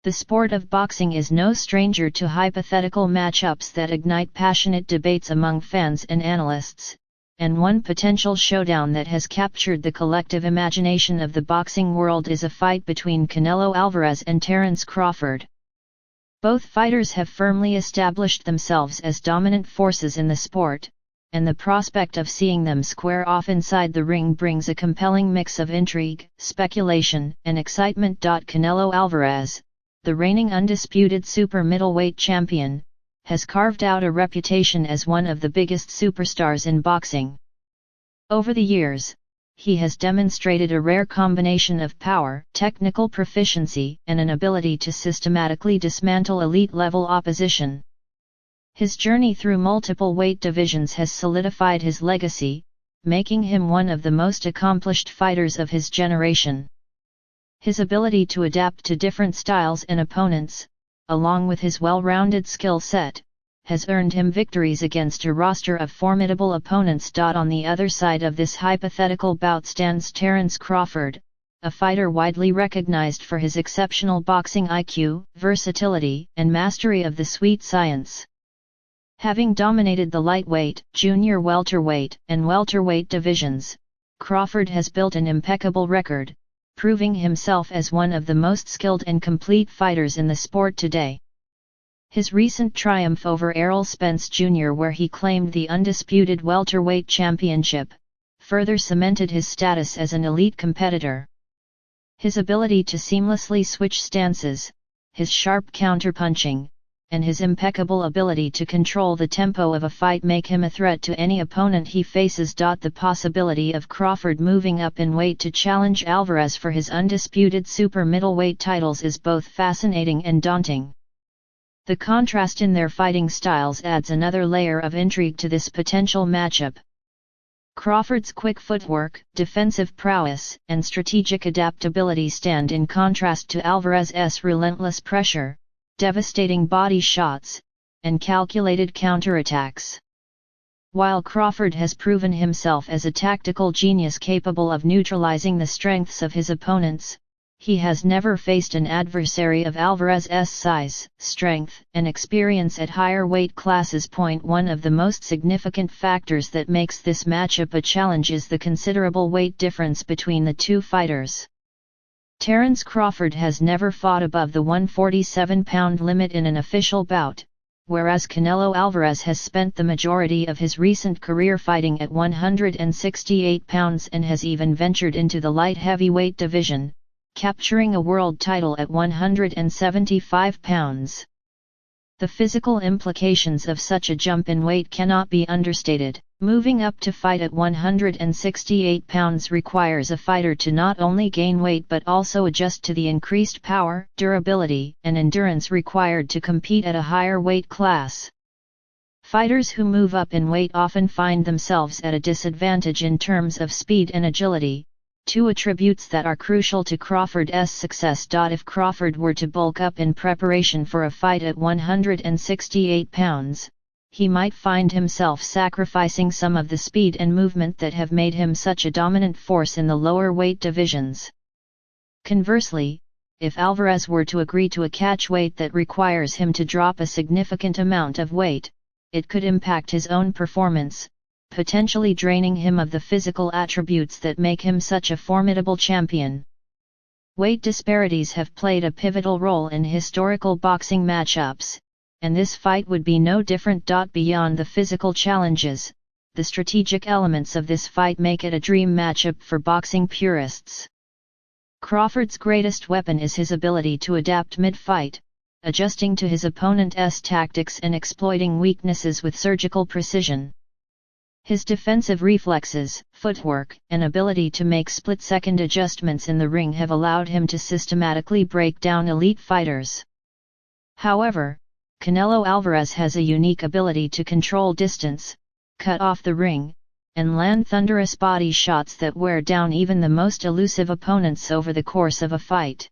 The sport of boxing is no stranger to hypothetical matchups that ignite passionate debates among fans and analysts, and one potential showdown that has captured the collective imagination of the boxing world is a fight between Canelo Alvarez and Terence Crawford. Both fighters have firmly established themselves as dominant forces in the sport, and the prospect of seeing them square off inside the ring brings a compelling mix of intrigue, speculation, and excitement. Canelo Alvarez, the reigning undisputed super middleweight champion, has carved out a reputation as one of the biggest superstars in boxing. Over the years, he has demonstrated a rare combination of power, technical proficiency, and an ability to systematically dismantle elite-level opposition. His journey through multiple weight divisions has solidified his legacy, making him one of the most accomplished fighters of his generation. His ability to adapt to different styles and opponents, along with his well-rounded skill set, has earned him victories against a roster of formidable opponents. On the other side of this hypothetical bout stands Terence Crawford, a fighter widely recognized for his exceptional boxing IQ, versatility, and mastery of the sweet science. Having dominated the lightweight, junior welterweight, and welterweight divisions, Crawford has built an impeccable record, proving himself as one of the most skilled and complete fighters in the sport today. His recent triumph over Errol Spence Jr., where he claimed the undisputed welterweight championship, further cemented his status as an elite competitor. His ability to seamlessly switch stances, his sharp counterpunching, and his impeccable ability to control the tempo of a fight make him a threat to any opponent he faces. The possibility of Crawford moving up in weight to challenge Alvarez for his undisputed super middleweight titles is both fascinating and daunting. The contrast in their fighting styles adds another layer of intrigue to this potential matchup. Crawford's quick footwork, defensive prowess, and strategic adaptability stand in contrast to Alvarez's relentless pressure, devastating body shots, and calculated counterattacks. While Crawford has proven himself as a tactical genius capable of neutralizing the strengths of his opponents, he has never faced an adversary of Alvarez's size, strength, and experience at higher weight classes. One of the most significant factors that makes this matchup a challenge is the considerable weight difference between the two fighters. Terence Crawford has never fought above the 147-pound limit in an official bout, whereas Canelo Alvarez has spent the majority of his recent career fighting at 168 pounds and has even ventured into the light heavyweight division, capturing a world title at 175 pounds. The physical implications of such a jump in weight cannot be understated. Moving up to fight at 168 pounds requires a fighter to not only gain weight but also adjust to the increased power, durability, and endurance required to compete at a higher weight class. Fighters who move up in weight often find themselves at a disadvantage in terms of speed and agility, two attributes that are crucial to Crawford's success. If Crawford were to bulk up in preparation for a fight at 168 pounds, he might find himself sacrificing some of the speed and movement that have made him such a dominant force in the lower weight divisions. Conversely, if Alvarez were to agree to a catch weight that requires him to drop a significant amount of weight, it could impact his own performance, potentially draining him of the physical attributes that make him such a formidable champion. Weight disparities have played a pivotal role in historical boxing matchups, and this fight would be no different. Beyond the physical challenges, the strategic elements of this fight make it a dream matchup for boxing purists. Crawford's greatest weapon is his ability to adapt mid-fight, adjusting to his opponent's tactics and exploiting weaknesses with surgical precision. His defensive reflexes, footwork, and ability to make split-second adjustments in the ring have allowed him to systematically break down elite fighters. However, Canelo Alvarez has a unique ability to control distance, cut off the ring, and land thunderous body shots that wear down even the most elusive opponents over the course of a fight.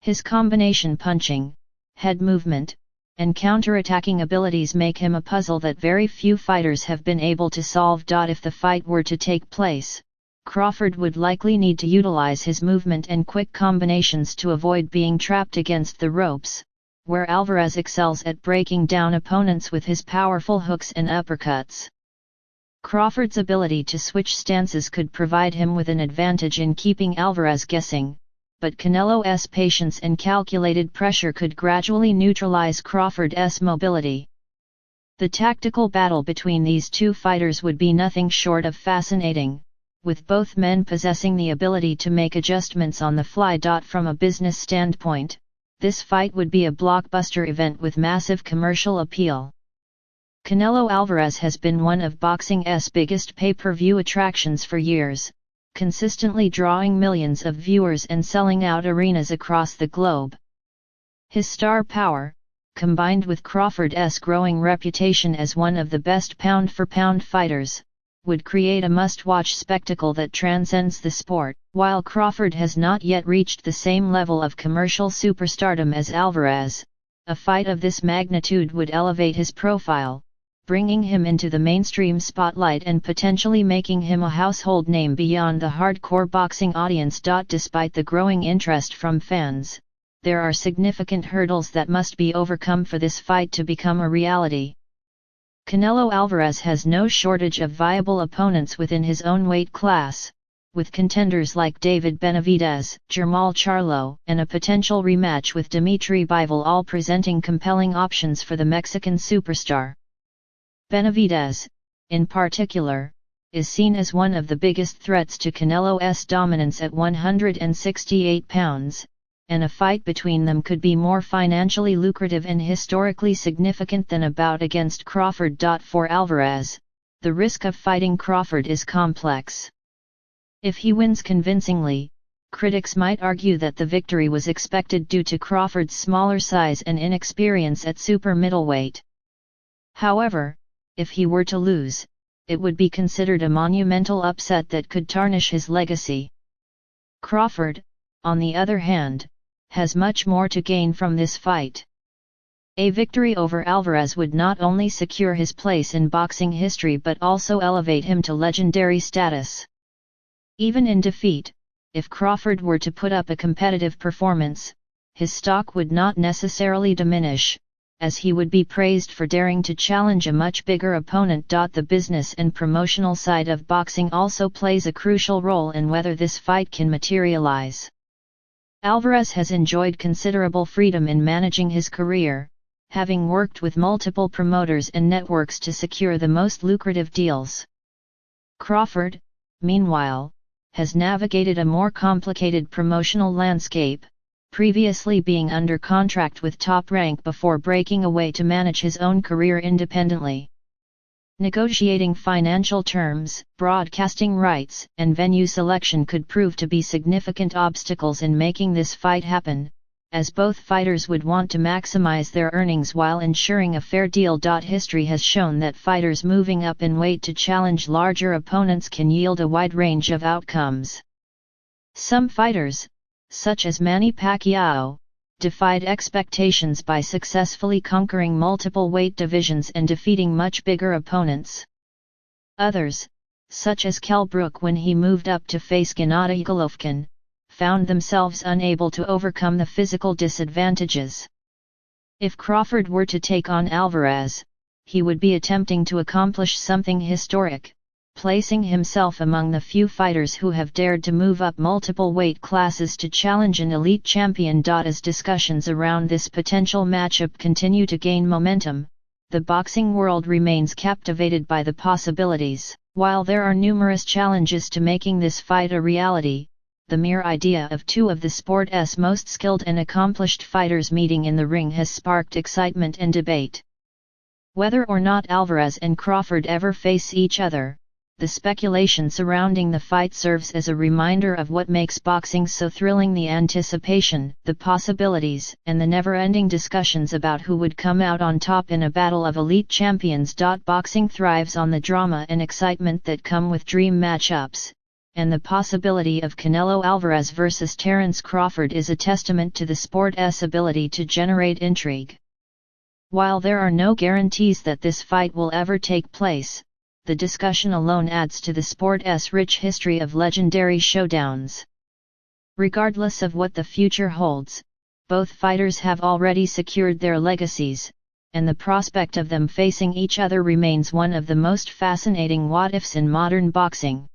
His combination punching, head movement, and counter-attacking abilities make him a puzzle that very few fighters have been able to solve. If the fight were to take place, Crawford would likely need to utilize his movement and quick combinations to avoid being trapped against the ropes, where Alvarez excels at breaking down opponents with his powerful hooks and uppercuts. Crawford's ability to switch stances could provide him with an advantage in keeping Alvarez guessing, but Canelo's patience and calculated pressure could gradually neutralize Crawford's mobility. The tactical battle between these two fighters would be nothing short of fascinating, with both men possessing the ability to make adjustments on the fly. From a business standpoint, this fight would be a blockbuster event with massive commercial appeal. Canelo Alvarez has been one of boxing's biggest pay-per-view attractions for years, consistently drawing millions of viewers and selling out arenas across the globe. His star power, combined with Crawford's growing reputation as one of the best pound-for-pound fighters, would create a must-watch spectacle that transcends the sport. While Crawford has not yet reached the same level of commercial superstardom as Alvarez, a fight of this magnitude would elevate his profile, bringing him into the mainstream spotlight and potentially making him a household name beyond the hardcore boxing audience. Despite the growing interest from fans, there are significant hurdles that must be overcome for this fight to become a reality. Canelo Alvarez has no shortage of viable opponents within his own weight class, with contenders like David Benavidez, Jermall Charlo, and a potential rematch with Dimitri Bivol all presenting compelling options for the Mexican superstar. Benavidez, in particular, is seen as one of the biggest threats to Canelo's dominance at 168 pounds, and a fight between them could be more financially lucrative and historically significant than a bout against Crawford. For Alvarez, the risk of fighting Crawford is complex. If he wins convincingly, critics might argue that the victory was expected due to Crawford's smaller size and inexperience at super middleweight. However, if he were to lose, it would be considered a monumental upset that could tarnish his legacy. Crawford, on the other hand, has much more to gain from this fight. A victory over Alvarez would not only secure his place in boxing history but also elevate him to legendary status. Even in defeat, if Crawford were to put up a competitive performance, his stock would not necessarily diminish, as he would be praised for daring to challenge a much bigger opponent. The business and promotional side of boxing also plays a crucial role in whether this fight can materialize. Alvarez has enjoyed considerable freedom in managing his career, having worked with multiple promoters and networks to secure the most lucrative deals. Crawford, meanwhile, has navigated a more complicated promotional landscape, previously being under contract with Top Rank before breaking away to manage his own career independently. Negotiating financial terms, broadcasting rights, and venue selection could prove to be significant obstacles in making this fight happen, as both fighters would want to maximize their earnings while ensuring a fair deal. History has shown that fighters moving up in weight to challenge larger opponents can yield a wide range of outcomes. Some fighters, such as Manny Pacquiao, defied expectations by successfully conquering multiple weight divisions and defeating much bigger opponents. Others, such as Kell Brook when he moved up to face Gennady Golovkin, found themselves unable to overcome the physical disadvantages. If Crawford were to take on Alvarez, he would be attempting to accomplish something historic, placing himself among the few fighters who have dared to move up multiple weight classes to challenge an elite champion. As discussions around this potential matchup continue to gain momentum, the boxing world remains captivated by the possibilities. While there are numerous challenges to making this fight a reality, the mere idea of two of the sport's most skilled and accomplished fighters meeting in the ring has sparked excitement and debate. Whether or not Alvarez and Crawford ever face each other, the speculation surrounding the fight serves as a reminder of what makes boxing so thrilling: the anticipation, the possibilities, and the never-ending discussions about who would come out on top in a battle of elite champions. Boxing thrives on the drama and excitement that come with dream matchups, and the possibility of Canelo Alvarez versus Terence Crawford is a testament to the sport's ability to generate intrigue. While there are no guarantees that this fight will ever take place, the discussion alone adds to the sport's rich history of legendary showdowns. Regardless of what the future holds, both fighters have already secured their legacies, and the prospect of them facing each other remains one of the most fascinating what-ifs in modern boxing.